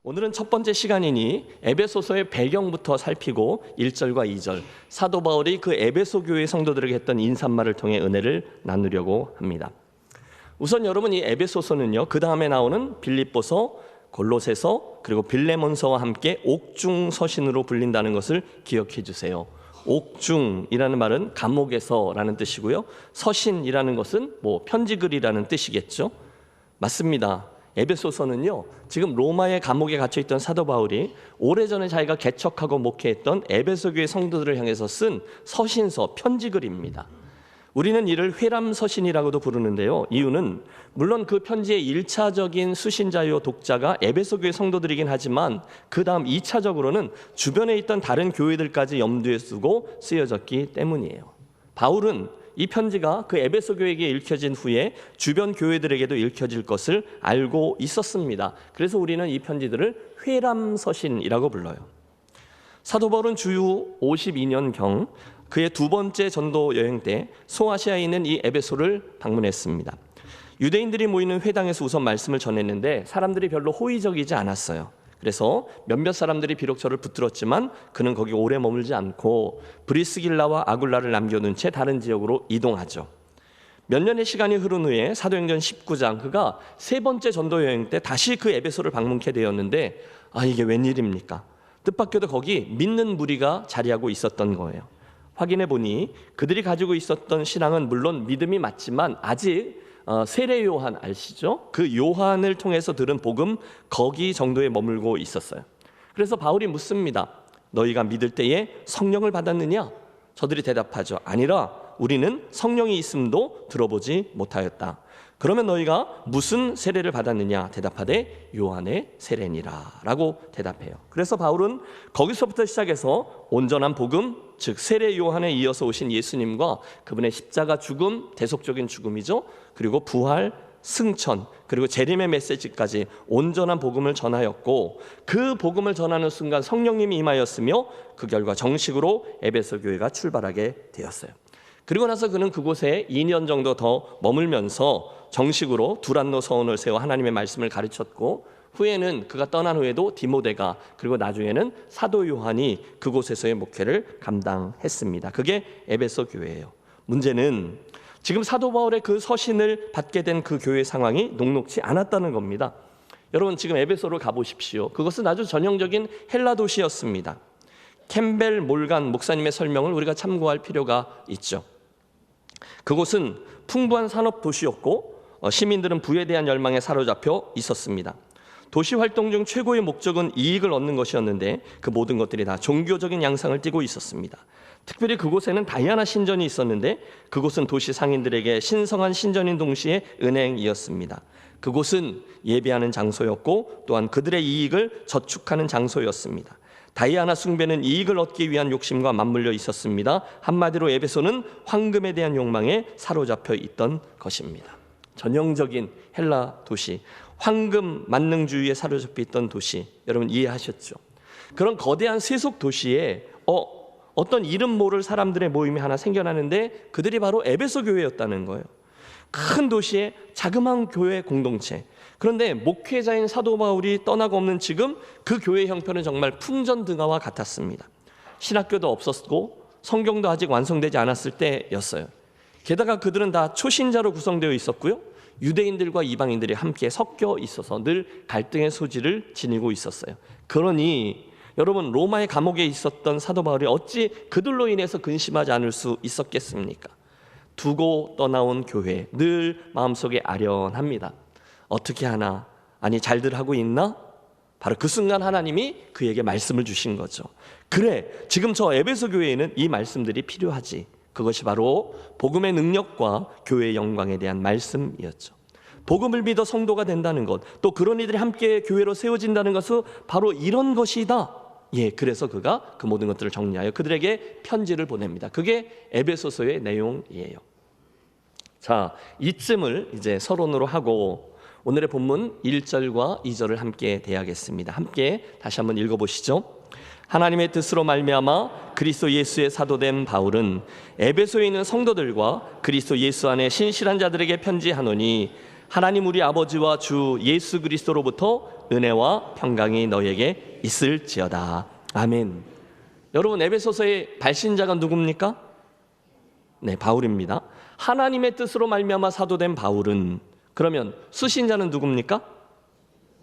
오늘은 첫 번째 시간이니 에베소서의 배경부터 살피고 1절과 2절 사도 바울이 그 에베소 교회 성도들에게 했던 인사말을 통해 은혜를 나누려고 합니다. 우선 여러분, 이 에베소서는요, 그 다음에 나오는 빌립보서, 골로새서, 그리고 빌레몬서와 함께 옥중서신으로 불린다는 것을 기억해 주세요. 옥중이라는 말은 감옥에서라는 뜻이고요, 서신이라는 것은 편지글이라는 뜻이겠죠. 맞습니다. 에베소서는요, 지금 로마의 감옥에 갇혀있던 사도 바울이 오래전에 자기가 개척하고 목회했던 에베소 교회 성도들을 향해서 쓴 서신서, 편지글입니다. 우리는 이를 회람서신이라고도 부르는데요, 이유는 물론 그 편지의 1차적인 수신자요 독자가 에베소 교회 성도들이긴 하지만 그 다음 2차적으로는 주변에 있던 다른 교회들까지 염두에 두고 쓰여졌기 때문이에요. 바울은 이 편지가 그 에베소 교회에게 읽혀진 후에 주변 교회들에게도 읽혀질 것을 알고 있었습니다. 그래서 우리는 이 편지들을 회람서신이라고 불러요. 사도 바울은 주후 52년경 그의 두 번째 전도 여행 때 소아시아에 있는 이 에베소를 방문했습니다. 유대인들이 모이는 회당에서 우선 말씀을 전했는데 사람들이 별로 호의적이지 않았어요. 그래서 몇몇 사람들이 비록 저를 붙들었지만 그는 거기 오래 머물지 않고 브리스길라와 아굴라를 남겨둔 채 다른 지역으로 이동하죠. 몇 년의 시간이 흐른 후에 사도행전 19장 그가 세 번째 전도 여행 때 다시 그 에베소를 방문케 되었는데 이게 웬일입니까? 뜻밖에도 거기 믿는 무리가 자리하고 있었던 거예요. 확인해 보니 그들이 가지고 있었던 신앙은 물론 믿음이 맞지만 아직 세례 요한 아시죠? 그 요한을 통해서 들은 복음 거기 정도에 머물고 있었어요. 그래서 바울이 묻습니다. 너희가 믿을 때에 성령을 받았느냐? 저들이 대답하죠. 아니라 우리는 성령이 있음도 들어보지 못하였다. 그러면 너희가 무슨 세례를 받았느냐? 대답하되 요한의 세례니라 라고 대답해요. 그래서 바울은 거기서부터 시작해서 온전한 복음, 즉 세례 요한에 이어서 오신 예수님과 그분의 십자가 죽음, 대속적인 죽음이죠, 그리고 부활, 승천, 그리고 재림의 메시지까지 온전한 복음을 전하였고, 그 복음을 전하는 순간 성령님이 임하였으며 그 결과 정식으로 에베소 교회가 출발하게 되었어요. 그리고 나서 그는 그곳에 2년 정도 더 머물면서 정식으로 두란노 서원을 세워 하나님의 말씀을 가르쳤고, 후에는 그가 떠난 후에도 디모데가, 그리고 나중에는 사도 요한이 그곳에서의 목회를 감당했습니다. 그게 에베소 교회예요. 문제는 지금 사도 바울의 그 서신을 받게 된 그 교회 상황이 녹록지 않았다는 겁니다. 여러분, 지금 에베소로 가보십시오. 그것은 아주 전형적인 헬라 도시였습니다. 캠벨 몰간 목사님의 설명을 우리가 참고할 필요가 있죠. 그곳은 풍부한 산업 도시였고 시민들은 부에 대한 열망에 사로잡혀 있었습니다. 도시 활동 중 최고의 목적은 이익을 얻는 것이었는데 그 모든 것들이 다 종교적인 양상을 띠고 있었습니다. 특별히 그곳에는 다이아나 신전이 있었는데 그곳은 도시 상인들에게 신성한 신전인 동시에 은행이었습니다. 그곳은 예배하는 장소였고 또한 그들의 이익을 저축하는 장소였습니다. 다이아나 숭배는 이익을 얻기 위한 욕심과 맞물려 있었습니다. 한마디로 에베소는 황금에 대한 욕망에 사로잡혀 있던 것입니다. 전형적인 헬라 도시, 황금 만능주의에 사로잡혀 있던 도시, 여러분 이해하셨죠? 그런 거대한 세속 도시에 어떤 이름 모를 사람들의 모임이 하나 생겨나는데 그들이 바로 에베소 교회였다는 거예요. 큰 도시의 자그마한 교회 공동체. 그런데 목회자인 사도 바울이 떠나고 없는 지금 그 교회 형편은 정말 풍전등화와 같았습니다. 신학교도 없었고 성경도 아직 완성되지 않았을 때였어요. 게다가 그들은 다 초신자로 구성되어 있었고요, 유대인들과 이방인들이 함께 섞여 있어서 늘 갈등의 소지를 지니고 있었어요. 그러니 여러분, 로마의 감옥에 있었던 사도 바울이 어찌 그들로 인해서 근심하지 않을 수 있었겠습니까? 두고 떠나온 교회, 늘 마음속에 아련합니다. 어떻게 하나? 아니, 잘들 하고 있나? 바로 그 순간 하나님이 그에게 말씀을 주신 거죠. 그래, 지금 저 에베소 교회에는 이 말씀들이 필요하지. 그것이 바로 복음의 능력과 교회의 영광에 대한 말씀이었죠. 복음을 믿어 성도가 된다는 것, 또 그런 이들이 함께 교회로 세워진다는 것은 바로 이런 것이다. 그래서 그가 그 모든 것들을 정리하여 그들에게 편지를 보냅니다. 그게 에베소서의 내용이에요. 자, 이쯤을 이제 서론으로 하고 오늘의 본문 1절과 2절을 함께 대하겠습니다. 함께 다시 한번 읽어보시죠. 하나님의 뜻으로 말미암아 그리스도 예수의 사도된 바울은 에베소에 있는 성도들과 그리스도 예수 안에 신실한 자들에게 편지하노니 하나님 우리 아버지와 주 예수 그리스도로부터 은혜와 평강이 너에게 있을지어다. 아멘. 여러분, 에베소서의 발신자가 누굽니까? 네, 바울입니다. 하나님의 뜻으로 말미암아 사도된 바울은, 그러면 수신자는 누굽니까?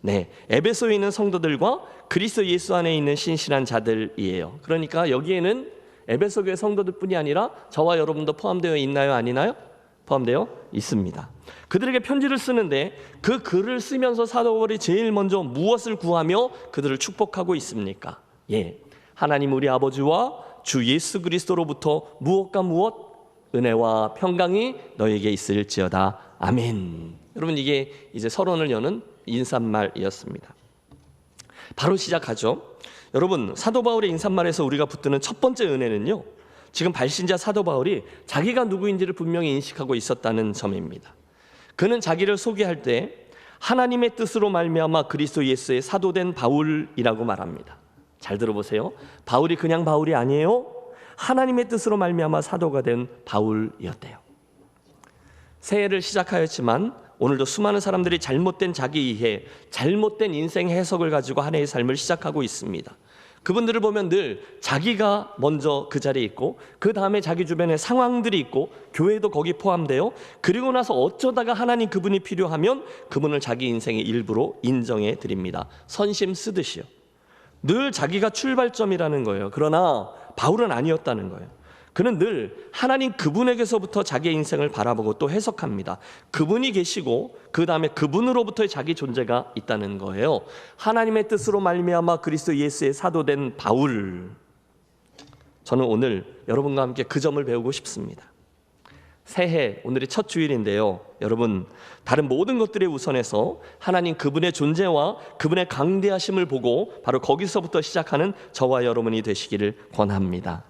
네, 에베소에 있는 성도들과 그리스도 예수 안에 있는 신실한 자들이에요. 그러니까 여기에는 에베소 교회 성도들뿐이 아니라 저와 여러분도 포함되어 있나요, 아니나요? 포함되어 있습니다. 그들에게 편지를 쓰는데 그 글을 쓰면서 사도 바울이 제일 먼저 무엇을 구하며 그들을 축복하고 있습니까? 예, 하나님 우리 아버지와 주 예수 그리스도로부터 무엇과 무엇? 은혜와 평강이 너에게 있을지어다. 아멘. 여러분, 이게 이제 서론을 여는 인사말이었습니다. 바로 시작하죠. 여러분, 사도 바울의 인사말에서 우리가 붙드는 첫 번째 은혜는요, 지금 발신자 사도 바울이 자기가 누구인지를 분명히 인식하고 있었다는 점입니다. 그는 자기를 소개할 때 하나님의 뜻으로 말미암아 그리스도 예수의 사도된 바울이라고 말합니다. 잘 들어보세요. 바울이 그냥 바울이 아니에요. 하나님의 뜻으로 말미암아 사도가 된 바울이었대요. 새해를 시작하였지만 오늘도 수많은 사람들이 잘못된 자기 이해, 잘못된 인생 해석을 가지고 한 해의 삶을 시작하고 있습니다. 그분들을 보면 늘 자기가 먼저 그 자리에 있고 그 다음에 자기 주변에 상황들이 있고 교회도 거기 포함되어, 그리고 나서 어쩌다가 하나님 그분이 필요하면 그분을 자기 인생의 일부로 인정해 드립니다. 선심 쓰듯이요. 늘 자기가 출발점이라는 거예요. 그러나 바울은 아니었다는 거예요. 그는 늘 하나님 그분에게서부터 자기의 인생을 바라보고 또 해석합니다. 그분이 계시고 그 다음에 그분으로부터의 자기 존재가 있다는 거예요. 하나님의 뜻으로 말미암아 그리스도 예수의 사도된 바울. 저는 오늘 여러분과 함께 그 점을 배우고 싶습니다. 새해, 오늘이 첫 주일인데요. 여러분, 다른 모든 것들에 우선해서 하나님 그분의 존재와 그분의 강대하심을 보고 바로 거기서부터 시작하는 저와 여러분이 되시기를 권합니다.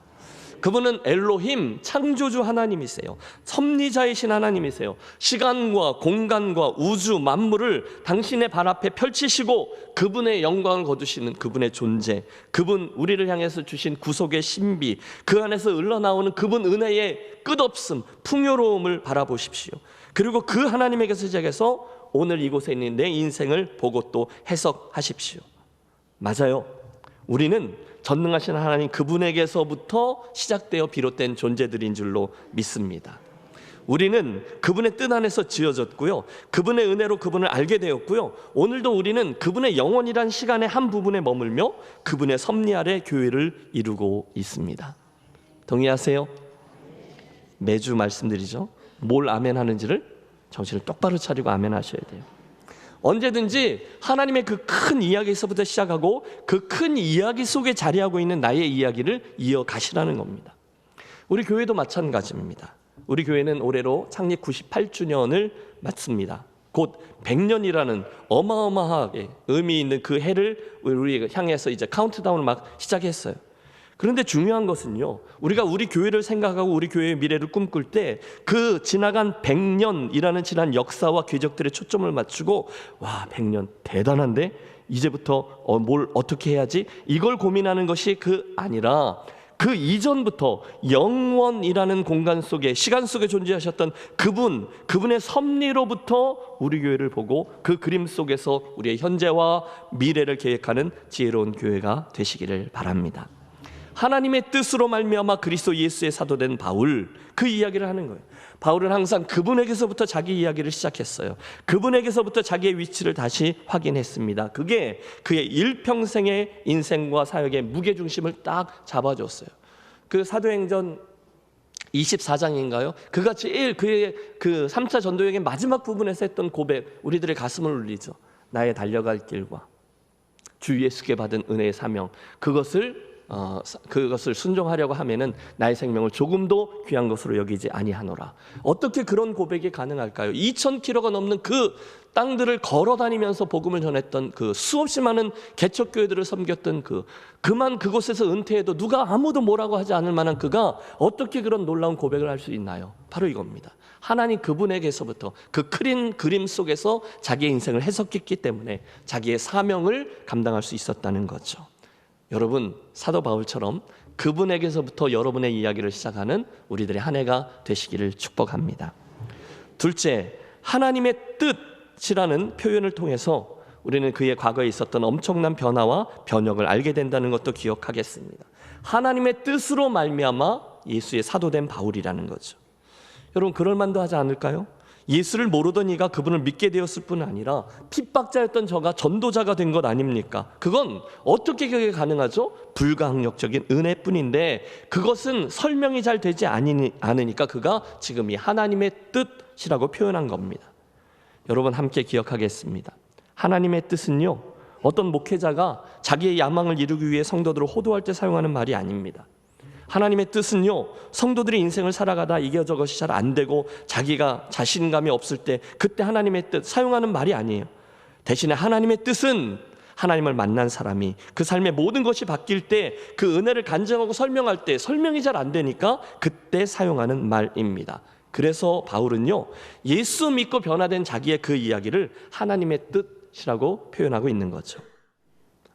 그분은 엘로힘, 창조주 하나님이세요. 섭리자이신 하나님이세요. 시간과 공간과 우주 만물을 당신의 발 앞에 펼치시고 그분의 영광을 거두시는 그분의 존재, 그분 우리를 향해서 주신 구속의 신비, 그 안에서 흘러나오는 그분 은혜의 끝없음, 풍요로움을 바라보십시오. 그리고 그 하나님에게서 시작해서 오늘 이곳에 있는 내 인생을 보고 또 해석하십시오. 맞아요. 우리는 전능하신 하나님 그분에게서부터 시작되어 비롯된 존재들인 줄로 믿습니다. 우리는 그분의 뜻 안에서 지어졌고요, 그분의 은혜로 그분을 알게 되었고요, 오늘도 우리는 그분의 영원이란 시간의 한 부분에 머물며 그분의 섭리 아래 교회를 이루고 있습니다. 동의하세요? 매주 말씀드리죠. 뭘 아멘 하는지를 정신을 똑바로 차리고 아멘 하셔야 돼요. 언제든지 하나님의 그 큰 이야기에서부터 시작하고 그 큰 이야기 속에 자리하고 있는 나의 이야기를 이어가시라는 겁니다. 우리 교회도 마찬가지입니다. 우리 교회는 올해로 창립 98주년을 맞습니다. 곧 100년이라는 어마어마하게 의미 있는 그 해를 우리 향해서 이제 카운트다운을 막 시작했어요. 그런데 중요한 것은요, 우리가 우리 교회를 생각하고 우리 교회의 미래를 꿈꿀 때 그 지나간 100년이라는 지난 역사와 궤적들에 초점을 맞추고, 와, 100년 대단한데 이제부터 뭘 어떻게 해야지, 이걸 고민하는 것이 아니라 그 이전부터 영원이라는 공간 속에, 시간 속에 존재하셨던 그분의 섭리로부터 우리 교회를 보고 그 그림 속에서 우리의 현재와 미래를 계획하는 지혜로운 교회가 되시기를 바랍니다. 하나님의 뜻으로 말미암아 그리스도 예수의 사도된 바울, 그 이야기를 하는 거예요. 바울은 항상 그분에게서부터 자기 이야기를 시작했어요. 그분에게서부터 자기의 위치를 다시 확인했습니다. 그게 그의 일평생의 인생과 사역의 무게중심을 딱 잡아줬어요. 그 사도행전 24장인가요? 그가 제일 그의 그 3차 전도여행의 마지막 부분에서 했던 고백, 우리들의 가슴을 울리죠. 나의 달려갈 길과 주 예수께 받은 은혜의 사명, 그것을 순종하려고 하면은 나의 생명을 조금도 귀한 것으로 여기지 아니하노라. 어떻게 그런 고백이 가능할까요? 2000km가 넘는 그 땅들을 걸어 다니면서 복음을 전했던 그 수없이 많은 개척교회들을 섬겼던 그만 그곳에서 은퇴해도 누가 아무도 뭐라고 하지 않을 만한 그가 어떻게 그런 놀라운 고백을 할 수 있나요? 바로 이겁니다. 하나님 그분에게서부터 그 큰 그림 속에서 자기의 인생을 해석했기 때문에 자기의 사명을 감당할 수 있었다는 거죠. 여러분, 사도 바울처럼 그분에게서부터 여러분의 이야기를 시작하는 우리들의 한 해가 되시기를 축복합니다. 둘째, 하나님의 뜻이라는 표현을 통해서 우리는 그의 과거에 있었던 엄청난 변화와 변혁을 알게 된다는 것도 기억하겠습니다. 하나님의 뜻으로 말미암아 예수의 사도된 바울이라는 거죠. 여러분, 그럴만도 하지 않을까요? 예수를 모르던 이가 그분을 믿게 되었을 뿐 아니라 핍박자였던 저가 전도자가 된 것 아닙니까? 그건 어떻게 그게 가능하죠? 불가항력적인 은혜뿐인데 그것은 설명이 잘 되지 않으니까 그가 지금 이 하나님의 뜻이라고 표현한 겁니다. 여러분, 함께 기억하겠습니다. 하나님의 뜻은요, 어떤 목회자가 자기의 야망을 이루기 위해 성도들을 호도할 때 사용하는 말이 아닙니다. 하나님의 뜻은요, 성도들이 인생을 살아가다 이것저것이 잘 안 되고 자기가 자신감이 없을 때 그때 하나님의 뜻 사용하는 말이 아니에요. 대신에 하나님의 뜻은 하나님을 만난 사람이 그 삶의 모든 것이 바뀔 때 그 은혜를 간증하고 설명할 때 설명이 잘 안 되니까 그때 사용하는 말입니다. 그래서 바울은요, 예수 믿고 변화된 자기의 그 이야기를 하나님의 뜻이라고 표현하고 있는 거죠.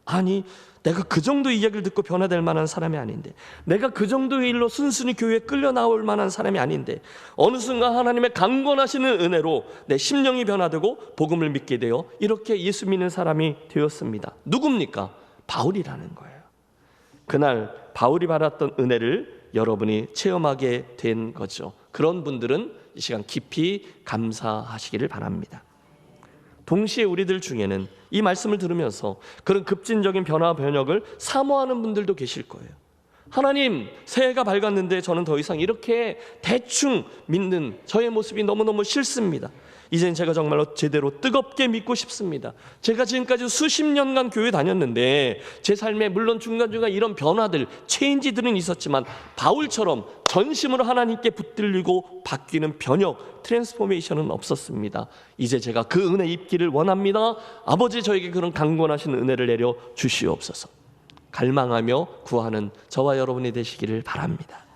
아니, 내가 그 정도 이야기를 듣고 변화될 만한 사람이 아닌데, 내가 그 정도의 일로 순순히 교회에 끌려 나올 만한 사람이 아닌데, 어느 순간 하나님의 강권하시는 은혜로 내 심령이 변화되고 복음을 믿게 되어 이렇게 예수 믿는 사람이 되었습니다. 누굽니까? 바울이라는 거예요. 그날 바울이 받았던 은혜를 여러분이 체험하게 된 거죠. 그런 분들은 이 시간 깊이 감사하시기를 바랍니다. 동시에 우리들 중에는 이 말씀을 들으면서 그런 급진적인 변화 변혁을 사모하는 분들도 계실 거예요. 하나님, 새해가 밝았는데 저는 더 이상 이렇게 대충 믿는 저의 모습이 너무너무 싫습니다. 이젠 제가 정말로 제대로 뜨겁게 믿고 싶습니다. 제가 지금까지 수십 년간 교회 다녔는데 제 삶에 물론 중간중간 이런 변화들, 체인지들은 있었지만 바울처럼 전심으로 하나님께 붙들리고 바뀌는 변혁, 트랜스포메이션은 없었습니다. 이제 제가 그 은혜 입기를 원합니다. 아버지, 저에게 그런 강권하신 은혜를 내려 주시옵소서. 갈망하며 구하는 저와 여러분이 되시기를 바랍니다.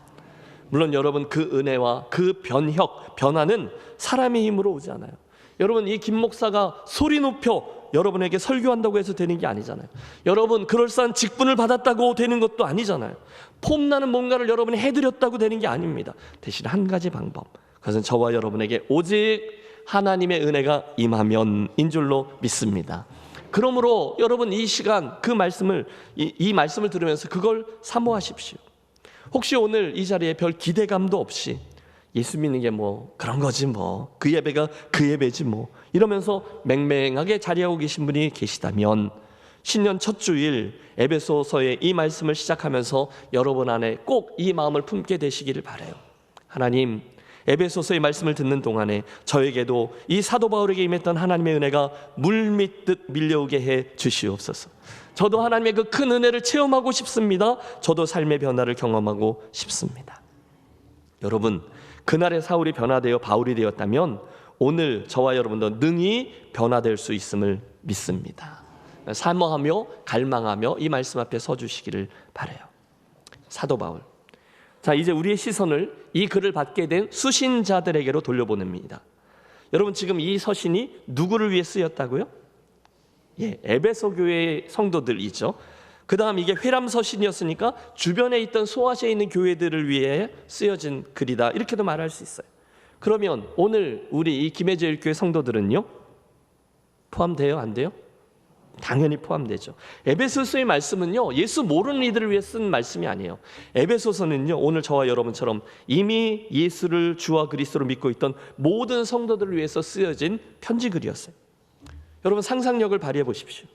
물론 여러분, 그 은혜와 그 변혁, 변화는 사람의 힘으로 오지 않아요. 여러분, 이 김 목사가 소리 높여 여러분에게 설교한다고 해서 되는 게 아니잖아요. 여러분, 그럴싸한 직분을 받았다고 되는 것도 아니잖아요. 폼나는 뭔가를 여러분이 해드렸다고 되는 게 아닙니다. 대신 한 가지 방법, 그것은 저와 여러분에게 오직 하나님의 은혜가 임하면인 줄로 믿습니다. 그러므로 여러분, 이 시간 그 말씀을 이 말씀을 들으면서 그걸 사모하십시오. 혹시 오늘 이 자리에 별 기대감도 없이 예수 믿는 게 뭐 그런 거지 뭐, 그 예배가 그 예배지 뭐 이러면서 맹맹하게 자리하고 계신 분이 계시다면 신년 첫 주일 에베소서의 이 말씀을 시작하면서 여러분 안에 꼭 이 마음을 품게 되시기를 바라요. 하나님, 에베소서의 말씀을 듣는 동안에 저에게도 이 사도 바울에게 임했던 하나님의 은혜가 물밀듯 밀려오게 해 주시옵소서. 저도 하나님의 그 큰 은혜를 체험하고 싶습니다. 저도 삶의 변화를 경험하고 싶습니다. 여러분, 그날의 사울이 변화되어 바울이 되었다면 오늘 저와 여러분도 능히 변화될 수 있음을 믿습니다. 사모하며 갈망하며 이 말씀 앞에 서주시기를 바라요. 사도 바울, 자, 이제 우리의 시선을 이 글을 받게 된 수신자들에게로 돌려보냅니다. 여러분, 지금 이 서신이 누구를 위해 쓰였다고요? 예, 에베소 교회의 성도들이죠. 그 다음 이게 회람 서신이었으니까 주변에 있던 소아시아에 있는 교회들을 위해 쓰여진 글이다, 이렇게도 말할 수 있어요. 그러면 오늘 우리 이 김해제일교회 성도들은요, 포함돼요? 안 돼요? 당연히 포함되죠. 에베소서의 말씀은요, 예수 모르는 이들을 위해 쓴 말씀이 아니에요. 에베소서는요, 오늘 저와 여러분처럼 이미 예수를 주와 그리스도로 믿고 있던 모든 성도들을 위해서 쓰여진 편지글이었어요. 여러분, 상상력을 발휘해 보십시오.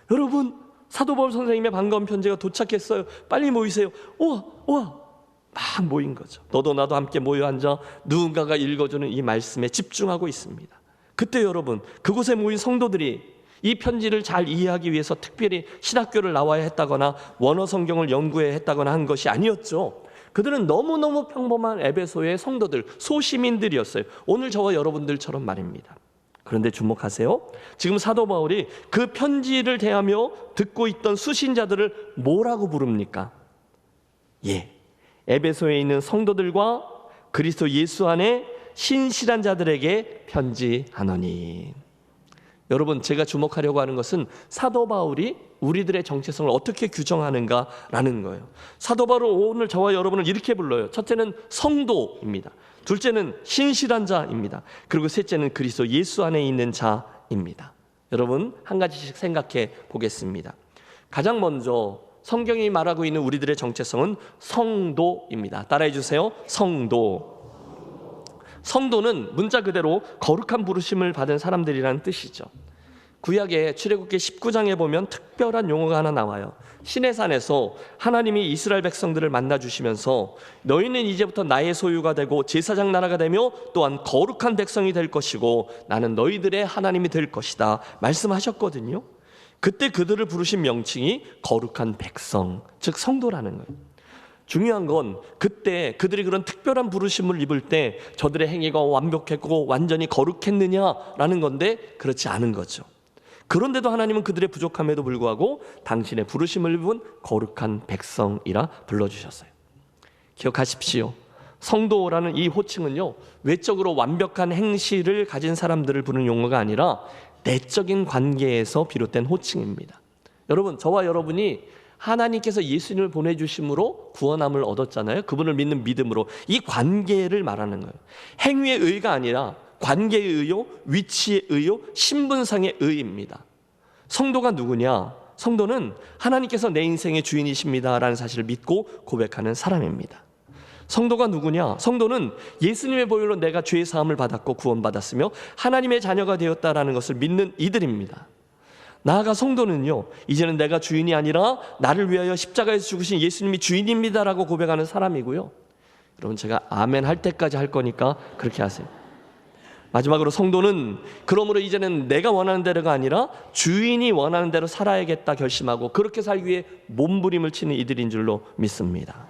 여러분, 사도 바울 선생님의 반가운 편지가 도착했어요. 빨리 모이세요. 우와, 막 모인 거죠. 너도 나도 함께 모여 앉아 누군가가 읽어주는 이 말씀에 집중하고 있습니다. 그때 여러분, 그곳에 모인 성도들이 이 편지를 잘 이해하기 위해서 특별히 신학교를 나와야 했다거나 원어 성경을 연구해야 했다거나 한 것이 아니었죠. 그들은 너무너무 평범한 에베소의 성도들, 소시민들이었어요. 오늘 저와 여러분들처럼 말입니다. 그런데 주목하세요. 지금 사도 바울이 그 편지를 대하며 듣고 있던 수신자들을 뭐라고 부릅니까? 예, 에베소에 있는 성도들과 그리스도 예수 안에 신실한 자들에게 편지하노니. 여러분, 제가 주목하려고 하는 것은 사도 바울이 우리들의 정체성을 어떻게 규정하는가라는 거예요. 사도 바울은 오늘 저와 여러분을 이렇게 불러요. 첫째는 성도입니다. 둘째는 신실한 자입니다. 그리고 셋째는 그리스도 예수 안에 있는 자입니다. 여러분, 한 가지씩 생각해 보겠습니다. 가장 먼저 성경이 말하고 있는 우리들의 정체성은 성도입니다. 따라해 주세요. 성도. 성도는 문자 그대로 거룩한 부르심을 받은 사람들이라는 뜻이죠. 구약의 출애굽기 19장에 보면 특별한 용어가 하나 나와요. 시내산에서 하나님이 이스라엘 백성들을 만나 주시면서 너희는 이제부터 나의 소유가 되고 제사장 나라가 되며 또한 거룩한 백성이 될 것이고 나는 너희들의 하나님이 될 것이다 말씀하셨거든요. 그때 그들을 부르신 명칭이 거룩한 백성, 즉 성도라는 거예요. 중요한 건 그때 그들이 그런 특별한 부르심을 입을 때 저들의 행위가 완벽했고 완전히 거룩했느냐라는 건데 그렇지 않은 거죠. 그런데도 하나님은 그들의 부족함에도 불구하고 당신의 부르심을 입은 거룩한 백성이라 불러주셨어요. 기억하십시오. 성도라는 이 호칭은요, 외적으로 완벽한 행실을 가진 사람들을 부르는 용어가 아니라 내적인 관계에서 비롯된 호칭입니다. 여러분, 저와 여러분이 하나님께서 예수님을 보내주심으로 구원함을 얻었잖아요. 그분을 믿는 믿음으로. 이 관계를 말하는 거예요. 행위의 의가 아니라 관계의 의요, 위치의 의요, 신분상의 의입니다. 성도가 누구냐? 성도는 하나님께서 내 인생의 주인이십니다라는 사실을 믿고 고백하는 사람입니다. 성도가 누구냐? 성도는 예수님의 보혈로 내가 죄의 사함을 받았고 구원받았으며 하나님의 자녀가 되었다라는 것을 믿는 이들입니다. 나아가 성도는요, 이제는 내가 주인이 아니라 나를 위하여 십자가에서 죽으신 예수님이 주인입니다라고 고백하는 사람이고요. 여러분, 제가 아멘 할 때까지 할 거니까 그렇게 하세요. 마지막으로 성도는 그러므로 이제는 내가 원하는 대로가 아니라 주인이 원하는 대로 살아야겠다 결심하고 그렇게 살기 위해 몸부림을 치는 이들인 줄로 믿습니다.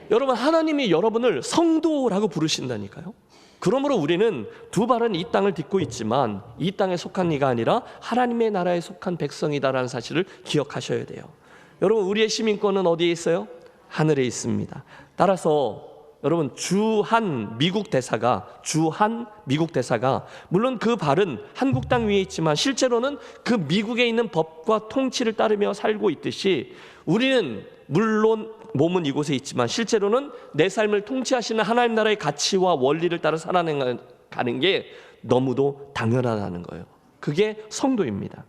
여러분, 하나님이 여러분을 성도라고 부르신다니까요. 그러므로 우리는 두 발은 이 땅을 딛고 있지만 이 땅에 속한 이가 아니라 하나님의 나라에 속한 백성이다라는 사실을 기억하셔야 돼요. 여러분, 우리의 시민권은 어디에 있어요? 하늘에 있습니다. 따라서 여러분, 주한 미국 대사가 물론 그 발은 한국 땅 위에 있지만 실제로는 그 미국에 있는 법과 통치를 따르며 살고 있듯이 우리는 물론 몸은 이곳에 있지만 실제로는 내 삶을 통치하시는 하나님 나라의 가치와 원리를 따라 살아가는 게 너무도 당연하다는 거예요. 그게 성도입니다.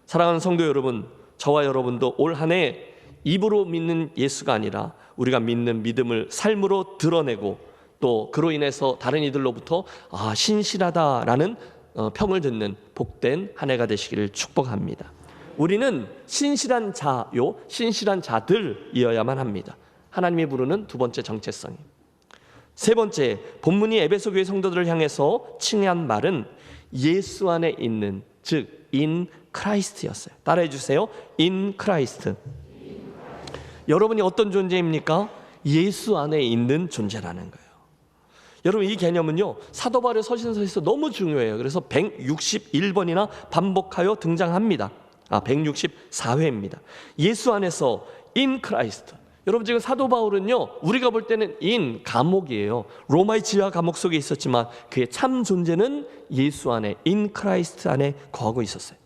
사랑하는 성도 여러분, 저와 여러분도 올 한 해 입으로 믿는 예수가 아니라 우리가 믿는 믿음을 삶으로 드러내고 또 그로 인해서 다른 이들로부터 신실하다라는 평을 듣는 복된 한 해가 되시기를 축복합니다. 우리는 신실한 자요, 신실한 자들이어야만 합니다. 하나님이 부르는 두 번째 정체성이. 세 번째, 본문이 에베소 교회 성도들을 향해서 칭한 말은 예수 안에 있는, 즉 in Christ였어요. 따라해 주세요. in Christ. 여러분이 어떤 존재입니까? 예수 안에 있는 존재라는 거예요. 여러분, 이 개념은요, 사도 바울의 서신서에서 너무 중요해요. 그래서 161번이나 반복하여 등장합니다. 164회입니다. 예수 안에서 in Christ. 여러분, 지금 사도 바울은요, 우리가 볼 때는 in 감옥이에요. 로마의 지하 감옥 속에 있었지만 그의 참 존재는 예수 안에, in Christ 안에 거하고 있었어요.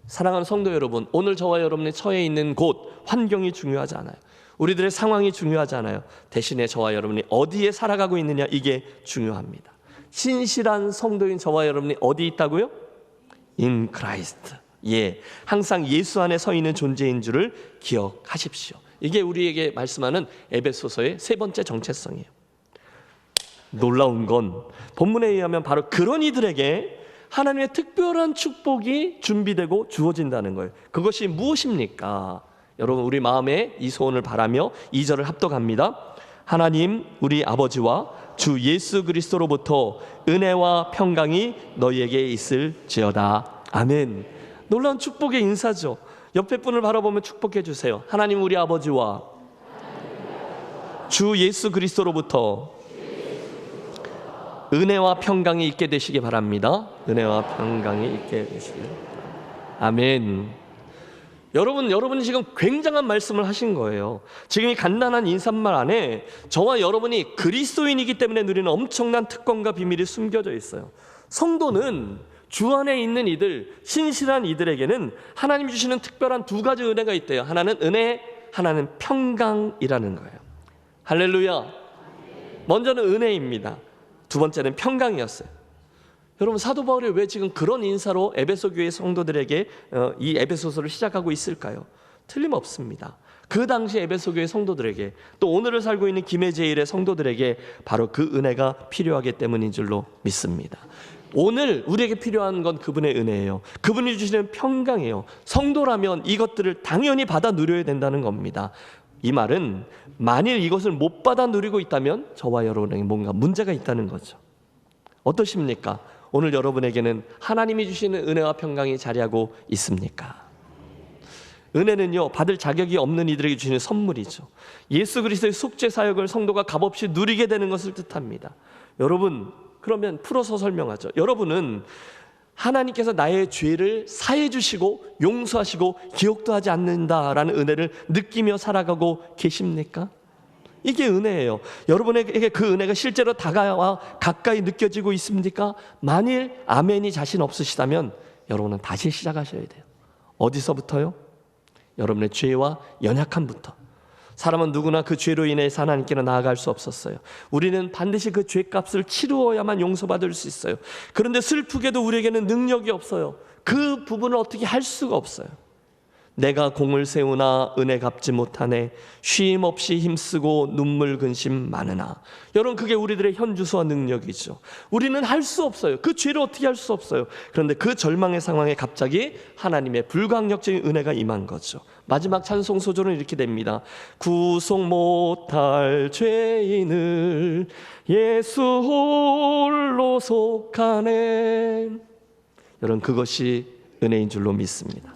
사랑하는 성도 여러분, 오늘 저와 여러분이 처해 있는 곳, 환경이 중요하지 않아요. 우리들의 상황이 중요하지 않아요. 대신에 저와 여러분이 어디에 살아가고 있느냐, 이게 중요합니다. 신실한 성도인 저와 여러분이 어디 있다고요? in Christ. 항상 예수 안에 서 있는 존재인 줄을 기억하십시오. 이게 우리에게 말씀하는 에베소서의 세 번째 정체성이에요. 놀라운 건 본문에 의하면 바로 그런 이들에게 하나님의 특별한 축복이 준비되고 주어진다는 거예요. 그것이 무엇입니까? 여러분, 우리 마음에 이 소원을 바라며 2절을 합독합니다. 하나님 우리 아버지와 주 예수 그리스도로부터 은혜와 평강이 너희에게 있을지어다. 아멘. 놀라운 축복의 인사죠. 옆에 분을 바라보며 축복해 주세요. 하나님 우리 아버지와 주 예수 그리스도로부터 은혜와 평강이 있게 되시기 바랍니다. 은혜와 평강이 있게 되시길 바랍니다. 아멘. 여러분이 지금 굉장한 말씀을 하신 거예요. 지금 이 간단한 인사말 안에 저와 여러분이 그리스도인이기 때문에 누리는 엄청난 특권과 비밀이 숨겨져 있어요. 성도는 주 안에 있는 이들, 신실한 이들에게는 하나님 주시는 특별한 두 가지 은혜가 있대요. 하나는 은혜, 하나는 평강이라는 거예요. 할렐루야. 먼저는 은혜입니다. 두 번째는 평강이었어요. 여러분, 사도 바울이 왜 지금 그런 인사로 에베소 교회 성도들에게 이 에베소서를 시작하고 있을까요? 틀림없습니다. 그 당시 에베소 교회 성도들에게, 또 오늘을 살고 있는 김해제일의 성도들에게 바로 그 은혜가 필요하기 때문인 줄로 믿습니다. 오늘 우리에게 필요한 건 그분의 은혜예요. 그분이 주시는 평강이에요. 성도라면 이것들을 당연히 받아 누려야 된다는 겁니다. 이 말은 만일 이것을 못 받아 누리고 있다면 저와 여러분에게 뭔가 문제가 있다는 거죠. 어떠십니까? 오늘 여러분에게는 하나님이 주시는 은혜와 평강이 자리하고 있습니까? 은혜는요, 받을 자격이 없는 이들에게 주시는 선물이죠. 예수 그리스도의 속죄 사역을 성도가 값없이 누리게 되는 것을 뜻합니다. 여러분, 그러면 풀어서 설명하죠. 여러분은 하나님께서 나의 죄를 사해 주시고 용서하시고 기억도 하지 않는다라는 은혜를 느끼며 살아가고 계십니까? 이게 은혜예요. 여러분에게 그 은혜가 실제로 다가와 가까이 느껴지고 있습니까? 만일 아멘이 자신 없으시다면 여러분은 다시 시작하셔야 돼요. 어디서부터요? 여러분의 죄와 연약함부터. 사람은 누구나 그 죄로 인해서 하나님께로 나아갈 수 없었어요. 우리는 반드시 그 죄값을 치루어야만 용서받을 수 있어요. 그런데 슬프게도 우리에게는 능력이 없어요. 그 부분을 어떻게 할 수가 없어요. 내가 공을 세우나 은혜 갚지 못하네, 쉼 없이 힘쓰고 눈물 근심 많으나. 여러분, 그게 우리들의 현주소와 능력이죠. 우리는 할 수 없어요. 그 죄를 어떻게 할 수 없어요. 그런데 그 절망의 상황에 갑자기 하나님의 불강력적인 은혜가 임한 거죠. 마지막 찬송 소절은 이렇게 됩니다. 구속 못할 죄인을 예수 홀로 속하네. 여러분, 그것이 은혜인 줄로 믿습니다.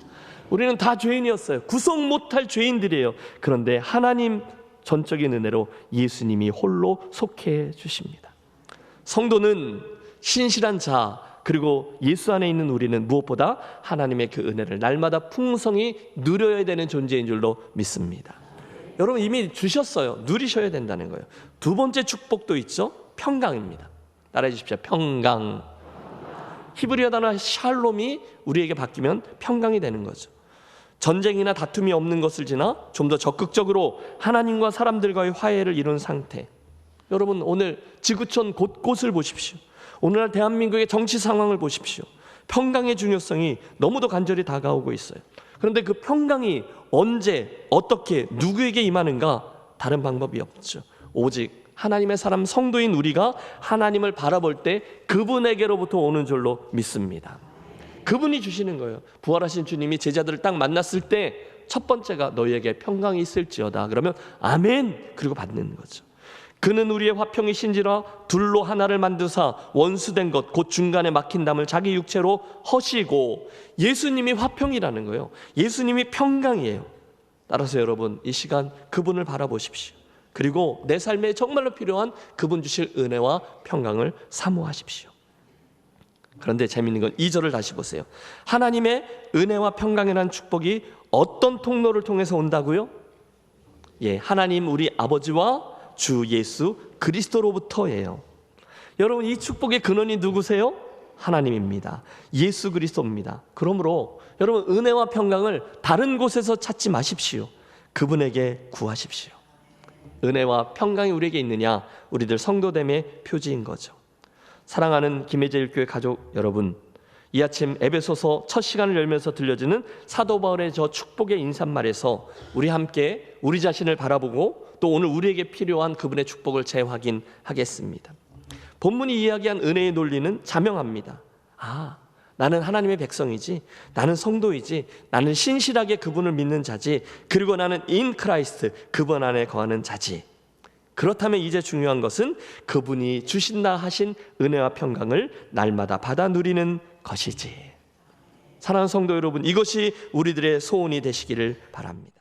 우리는 다 죄인이었어요. 구속 못할 죄인들이에요. 그런데 하나님 전적인 은혜로 예수님이 홀로 속해 주십니다. 성도는 신실한 자, 그리고 예수 안에 있는 우리는 무엇보다 하나님의 그 은혜를 날마다 풍성히 누려야 되는 존재인 줄로 믿습니다. 여러분, 이미 주셨어요. 누리셔야 된다는 거예요. 두 번째 축복도 있죠. 평강입니다. 따라해 주십시오. 평강. 히브리어 단어 샬롬이 우리에게 바뀌면 평강이 되는 거죠. 전쟁이나 다툼이 없는 것을 지나 좀 더 적극적으로 하나님과 사람들과의 화해를 이룬 상태. 여러분, 오늘 지구촌 곳곳을 보십시오. 오늘날 대한민국의 정치 상황을 보십시오. 평강의 중요성이 너무도 간절히 다가오고 있어요. 그런데 그 평강이 언제, 어떻게, 누구에게 임하는가? 다른 방법이 없죠. 오직 하나님의 사람 성도인 우리가 하나님을 바라볼 때 그분에게로부터 오는 줄로 믿습니다. 그분이 주시는 거예요. 부활하신 주님이 제자들을 딱 만났을 때 첫 번째가 너희에게 평강이 있을지어다. 그러면 아멘, 그리고 받는 거죠. 그는 우리의 화평이신지라 둘로 하나를 만드사 원수된 것 곧 중간에 막힌 담을 자기 육체로 허시고. 예수님이 화평이라는 거예요. 예수님이 평강이에요. 따라서 여러분, 이 시간 그분을 바라보십시오. 그리고 내 삶에 정말로 필요한 그분 주실 은혜와 평강을 사모하십시오. 그런데 재미있는 건 2절을 다시 보세요. 하나님의 은혜와 평강이라는 축복이 어떤 통로를 통해서 온다고요? 하나님 우리 아버지와 주 예수 그리스도로부터예요. 여러분, 이 축복의 근원이 누구세요? 하나님입니다. 예수 그리스도입니다. 그러므로 여러분, 은혜와 평강을 다른 곳에서 찾지 마십시오. 그분에게 구하십시오. 은혜와 평강이 우리에게 있느냐? 우리들 성도됨의 표지인 거죠. 사랑하는 김해제일교회 가족 여러분, 이 아침 에베소서 첫 시간을 열면서 들려지는 사도 바울의 저 축복의 인사말에서 우리 함께 우리 자신을 바라보고 또 오늘 우리에게 필요한 그분의 축복을 재확인하겠습니다. 본문이 이야기한 은혜의 논리는 자명합니다. 나는 하나님의 백성이지, 나는 성도이지, 나는 신실하게 그분을 믿는 자지, 그리고 나는 인 크라이스트, 그분 안에 거하는 자지. 그렇다면 이제 중요한 것은 그분이 주신다 하신 은혜와 평강을 날마다 받아 누리는 것이지. 사랑하는 성도 여러분, 이것이 우리들의 소원이 되시기를 바랍니다.